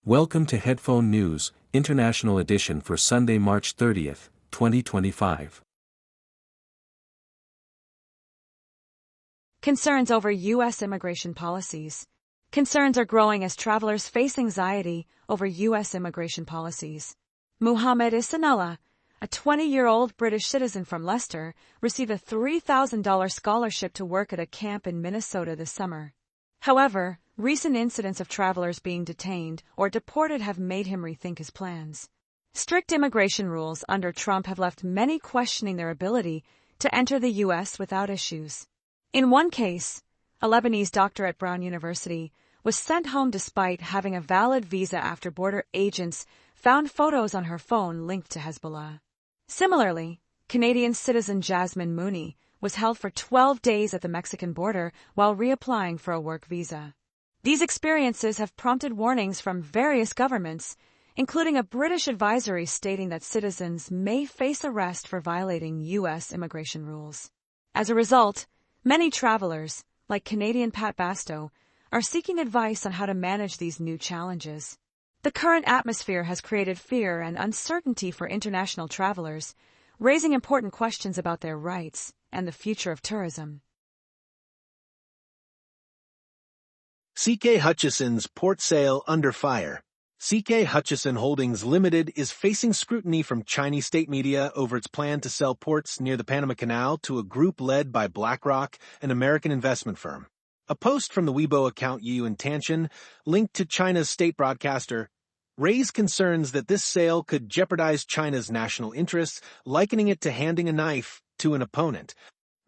Welcome to Headphone News, International Edition for Sunday, March 30th, 2025. Concerns over U.S. immigration policies. Concerns are growing as travelers face anxiety over U.S. immigration policies. Muhammad Isanullah, a 20-year-old British citizen from Leicester, received a $3,000 scholarship to work at a camp in Minnesota this summer. However, recent incidents of travelers being detained or deported have made him rethink his plans. Strict immigration rules under Trump have left many questioning their ability to enter the U.S. without issues. In one case, a Lebanese doctor at Brown University was sent home despite having a valid visa after border agents found photos on her phone linked to Hezbollah. Similarly, Canadian citizen Jasmine Mooney was held for 12 days at the Mexican border while reapplying for a work visa. These experiences have prompted warnings from various governments, including a British advisory stating that citizens may face arrest for violating U.S. immigration rules. As a result, many travelers, like Canadian Pat Bastow, are seeking advice on how to manage these new challenges. The current atmosphere has created fear and uncertainty for international travelers, raising important questions about their rights and the future of tourism. CK Hutchison's port sale under fire. CK Hutchison Holdings Limited is facing scrutiny from Chinese state media over its plan to sell ports near the Panama Canal to a group led by BlackRock, an American investment firm. A post from the Weibo account Detention, linked to China's state broadcaster, raised concerns that this sale could jeopardize China's national interests, likening it to handing a knife to an opponent.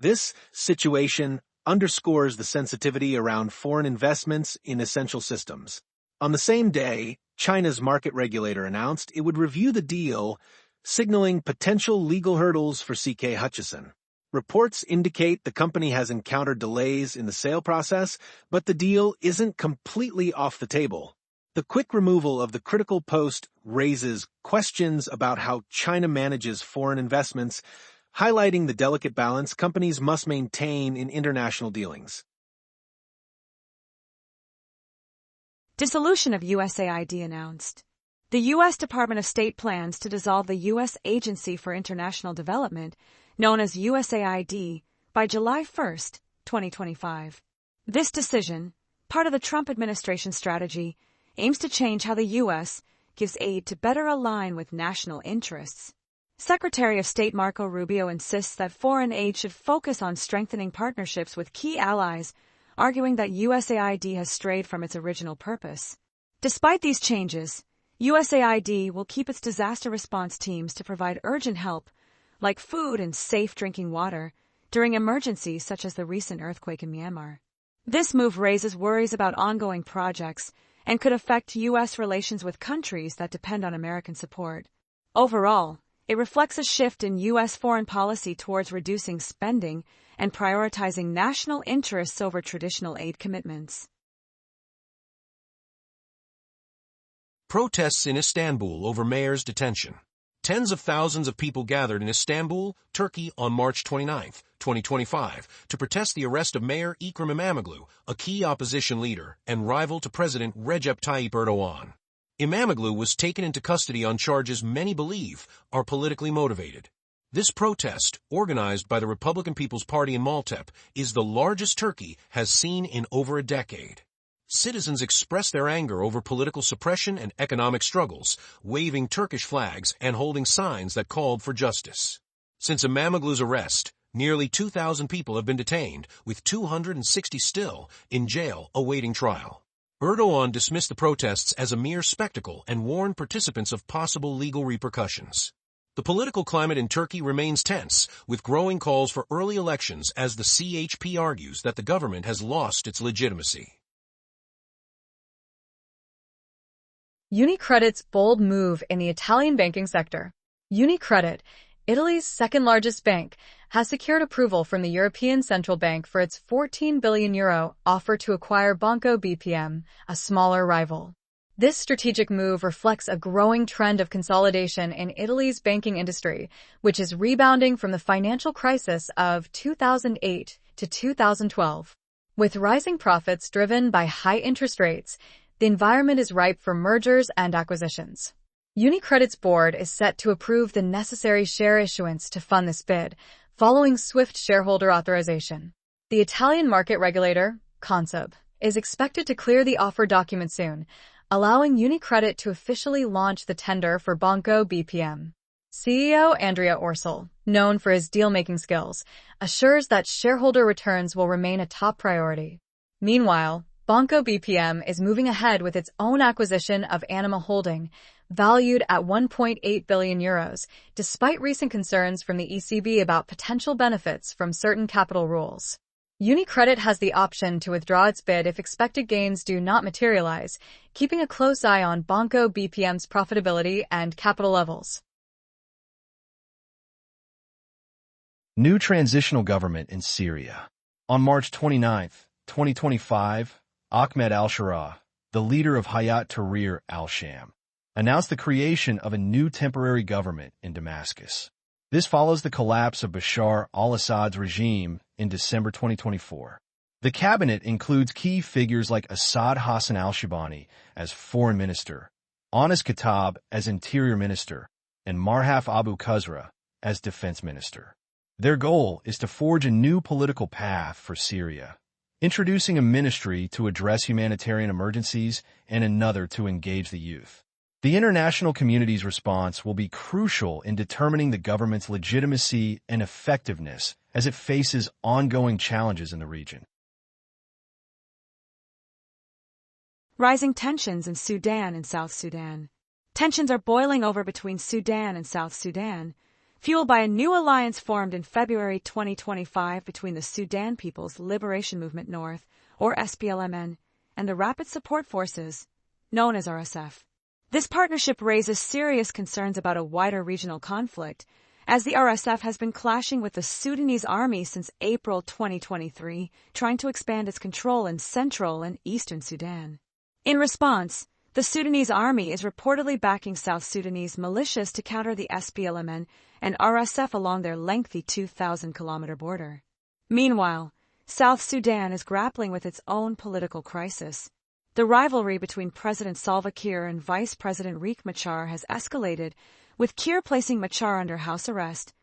This situation underscores the sensitivity around foreign investments in essential systems. On the same day, China's market regulator announced it would review the deal, signaling potential legal hurdles for CK Hutchison. Reports indicate the company has encountered delays in the sale process, but the deal isn't completely off the table. The quick removal of the critical post raises questions about how China manages foreign investments, highlighting the delicate balance companies must maintain in international dealings. Dissolution of USAID announced. The U.S. Department of State plans to dissolve the U.S. Agency for International Development, known as USAID, by July 1, 2025. This decision, part of the Trump administration strategy, aims to change how the U.S. gives aid to better align with national interests. Secretary of State Marco Rubio insists that foreign aid should focus on strengthening partnerships with key allies, arguing that USAID has strayed from its original purpose. Despite these changes, USAID will keep its disaster response teams to provide urgent help, like food and safe drinking water, during emergencies such as the recent earthquake in Myanmar. This move raises worries about ongoing projects and could affect U.S. relations with countries that depend on American support. Overall, it reflects a shift in U.S. foreign policy towards reducing spending and prioritizing national interests over traditional aid commitments. Protests in Istanbul over mayor's detention. Tens of thousands of people gathered in Istanbul, Turkey on March 29, 2025, to protest the arrest of Mayor Ekrem İmamoğlu, a key opposition leader and rival to President Recep Tayyip Erdogan. İmamoğlu was taken into custody on charges many believe are politically motivated. This protest, organized by the Republican People's Party in Maltepe, is the largest Turkey has seen in over a decade. Citizens expressed their anger over political suppression and economic struggles, waving Turkish flags and holding signs that called for justice. Since İmamoğlu's arrest, nearly 2,000 people have been detained, with 260 still in jail awaiting trial. Erdogan dismissed the protests as a mere spectacle and warned participants of possible legal repercussions. The political climate in Turkey remains tense, with growing calls for early elections as the CHP argues that the government has lost its legitimacy. UniCredit's bold move in the Italian banking sector. UniCredit, Italy's second-largest bank, has secured approval from the European Central Bank for its €14 billion offer to acquire Banco BPM, a smaller rival. This strategic move reflects a growing trend of consolidation in Italy's banking industry, which is rebounding from the financial crisis of 2008 to 2012. With rising profits driven by high interest rates, the environment is ripe for mergers and acquisitions. UniCredit's board is set to approve the necessary share issuance to fund this bid, following swift shareholder authorization. The Italian market regulator, Consub, is expected to clear the offer document soon, allowing UniCredit to officially launch the tender for Banco BPM. CEO Andrea Orcel, known for his deal-making skills, assures that shareholder returns will remain a top priority. Meanwhile, Banco BPM is moving ahead with its own acquisition of Anima Holding, valued at €1.8 billion, despite recent concerns from the ECB about potential benefits from certain capital rules. UniCredit has the option to withdraw its bid if expected gains do not materialize, keeping a close eye on Banco BPM's profitability and capital levels. New transitional government in Syria. On March 29, 2025, Ahmed al-Shara, the leader of Hayat Tahrir al-Sham, announced the creation of a new temporary government in Damascus. This follows the collapse of Bashar al-Assad's regime in December 2024. The cabinet includes key figures like Assad Hassan al-Shibani as foreign minister, Anas Khattab as interior minister, and Marhaf Abu Khazra as defense minister. Their goal is to forge a new political path for Syria, introducing a ministry to address humanitarian emergencies and another to engage the youth. The international community's response will be crucial in determining the government's legitimacy and effectiveness as it faces ongoing challenges in the region. Rising tensions in Sudan and South Sudan. Tensions are boiling over between Sudan and South Sudan, fueled by a new alliance formed in February 2025 between the Sudan People's Liberation Movement North, or SPLMN, and the Rapid Support Forces, known as RSF. This partnership raises serious concerns about a wider regional conflict, as the RSF has been clashing with the Sudanese army since April 2023, trying to expand its control in central and eastern Sudan. In response, the Sudanese army is reportedly backing South Sudanese militias to counter the SPLMN and RSF along their lengthy 2,000-kilometer border. Meanwhile, South Sudan is grappling with its own political crisis. The rivalry between President Salva Kiir and Vice President Riek Machar has escalated, with Kiir placing Machar under house arrest,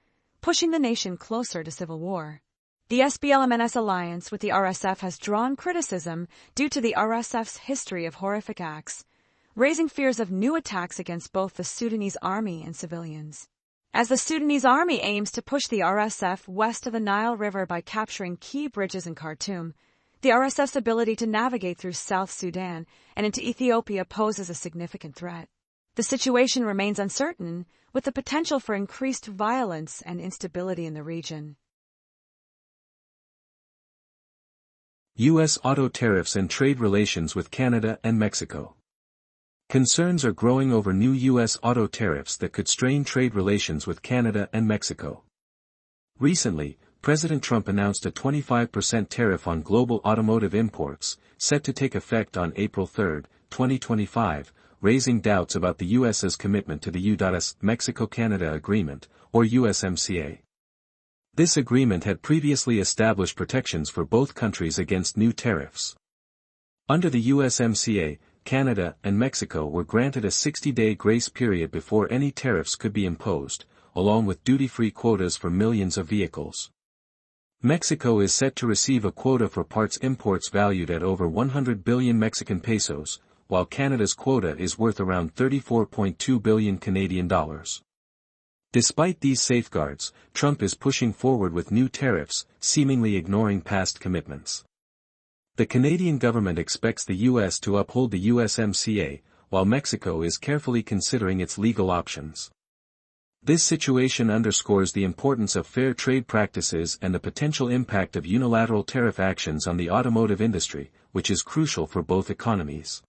pushing the nation closer to civil war. The SPLMN's alliance with the RSF has drawn criticism due to the RSF's history of horrific acts, raising fears of new attacks against both the Sudanese army and civilians. As the Sudanese army aims to push the RSF west of the Nile River by capturing key bridges in Khartoum, the RSF's ability to navigate through South Sudan and into Ethiopia poses a significant threat. The situation remains uncertain, with the potential for increased violence and instability in the region. U.S. auto tariffs and trade relations with Canada and Mexico. Concerns are growing over new U.S. auto tariffs that could strain trade relations with Canada and Mexico. Recently, President Trump announced a 25% tariff on global automotive imports, set to take effect on April 3, 2025, raising doubts about the U.S.'s commitment to the U.S. Mexico-Canada Agreement, or USMCA. This agreement had previously established protections for both countries against new tariffs. Under the USMCA, Canada and Mexico were granted a 60-day grace period before any tariffs could be imposed, along with duty-free quotas for millions of vehicles. Mexico is set to receive a quota for parts imports valued at over 100 billion Mexican pesos, while Canada's quota is worth around 34.2 billion Canadian dollars. Despite these safeguards, Trump is pushing forward with new tariffs, seemingly ignoring past commitments. The Canadian government expects the U.S. to uphold the USMCA, while Mexico is carefully considering its legal options. This situation underscores the importance of fair trade practices and the potential impact of unilateral tariff actions on the automotive industry, which is crucial for both economies.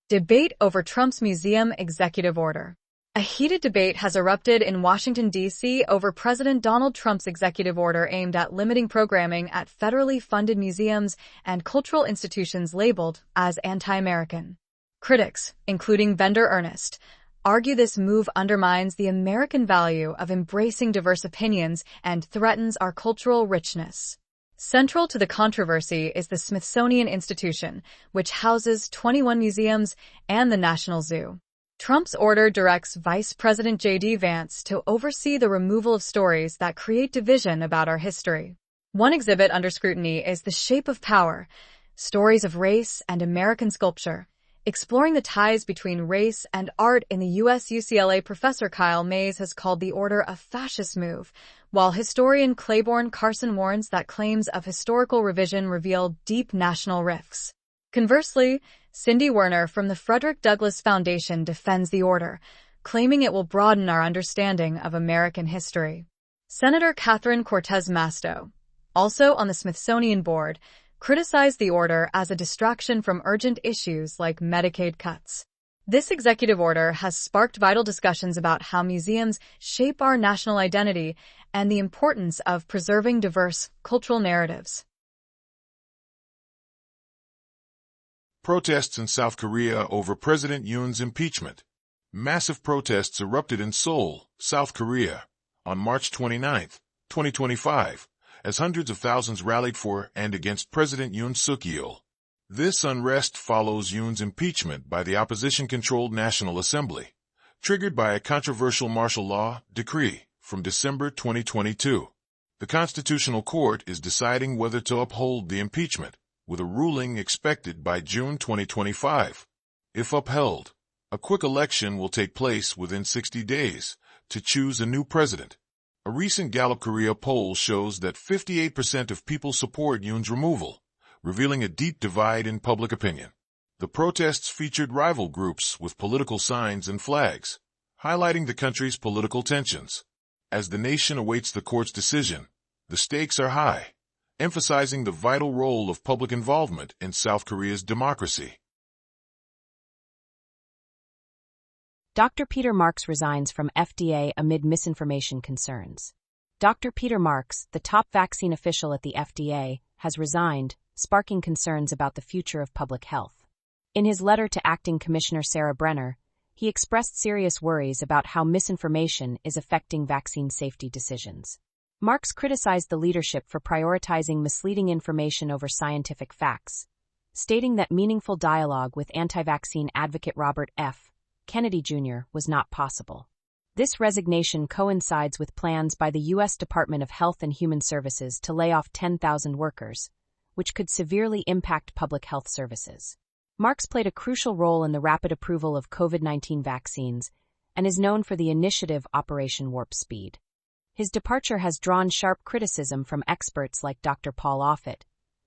Debate over Trump's museum executive order. A heated debate has erupted in Washington, D.C. over President Donald Trump's executive order aimed at limiting programming at federally funded museums and cultural institutions labeled as anti-American. Critics, including vendor Ernest, argue this move undermines the American value of embracing diverse opinions and threatens our cultural richness. Central to the controversy is the Smithsonian Institution, which houses 21 museums and the National Zoo. Trump's order directs Vice President J.D. Vance to oversee the removal of stories that create division about our history. One exhibit under scrutiny is The Shape of Power, Stories of Race and American Sculpture. Exploring the ties between race and art in the U.S. UCLA professor Kyle Mays has called the order a fascist move, while historian Claiborne Carson warns that claims of historical revision reveal deep national rifts. Conversely, Cindy Werner from the Frederick Douglass Foundation defends the order, claiming it will broaden our understanding of American history. Senator Catherine Cortez Masto, also on the Smithsonian board, criticized the order as a distraction from urgent issues like Medicaid cuts. This executive order has sparked vital discussions about how museums shape our national identity and the importance of preserving diverse cultural narratives. Protests in South Korea over President Yoon's impeachment. Massive protests erupted in Seoul, South Korea, on March 29, 2025. As hundreds of thousands rallied for and against President Yoon Suk-yeol. This unrest follows Yoon's impeachment by the opposition-controlled National Assembly, triggered by a controversial martial law decree from December 2022. The Constitutional Court is deciding whether to uphold the impeachment, with a ruling expected by June 2025. If upheld, a quick election will take place within 60 days to choose a new president. A recent Gallup Korea poll shows that 58% of people support Yoon's removal, revealing a deep divide in public opinion. The protests featured rival groups with political signs and flags, highlighting the country's political tensions. As the nation awaits the court's decision, the stakes are high, emphasizing the vital role of public involvement in South Korea's democracy. Dr. Peter Marks resigns from FDA amid misinformation concerns. Dr. Peter Marks, the top vaccine official at the FDA, has resigned, sparking concerns about the future of public health. In his letter to Acting Commissioner Sarah Brenner, he expressed serious worries about how misinformation is affecting vaccine safety decisions. Marks criticized the leadership for prioritizing misleading information over scientific facts, stating that meaningful dialogue with anti-vaccine advocate Robert F. Kennedy Jr. was not possible. This resignation coincides with plans by the U.S. Department of Health and Human Services to lay off 10,000 workers, which could severely impact public health services. Marks played a crucial role in the rapid approval of COVID-19 vaccines and is known for the initiative Operation Warp Speed. His departure has drawn sharp criticism from experts like Dr. Paul Offit,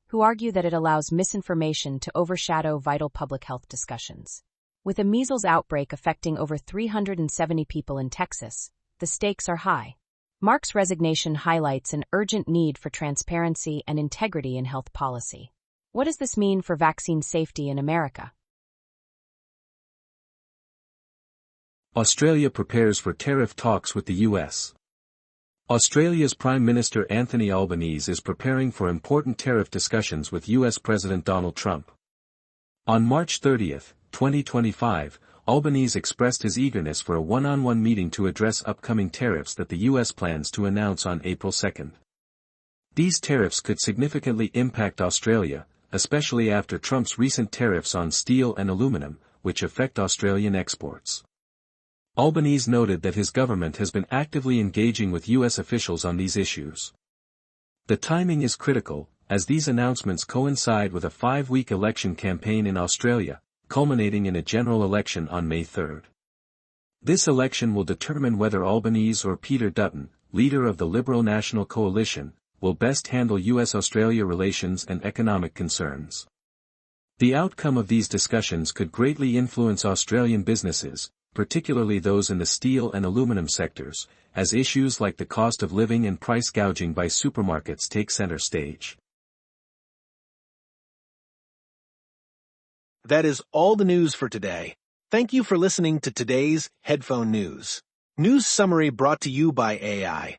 who argue that it allows misinformation to overshadow vital public health discussions. With a measles outbreak affecting over 370 people in Texas, the stakes are high. Marks' resignation highlights an urgent need for transparency and integrity in health policy. What does this mean for vaccine safety in America? Australia prepares for tariff talks with the U.S. Australia's Prime Minister Anthony Albanese is preparing for important tariff discussions with U.S. President Donald Trump. On March 30, 2025, Albanese expressed his eagerness for a one-on-one meeting to address upcoming tariffs that the U.S. plans to announce on April 2. These tariffs could significantly impact Australia, especially after Trump's recent tariffs on steel and aluminum, which affect Australian exports. Albanese noted that his government has been actively engaging with U.S. officials on these issues. The timing is critical, as these announcements coincide with a 5-week election campaign in Australia, culminating in a general election on May 3. This election will determine whether Albanese or Peter Dutton, leader of the Liberal National Coalition, will best handle U.S.-Australia relations and economic concerns. The outcome of these discussions could greatly influence Australian businesses, particularly those in the steel and aluminum sectors, as issues like the cost of living and price gouging by supermarkets take center stage. That is all the news for today. Thank you for listening to today's Headphone News. News summary brought to you by AI.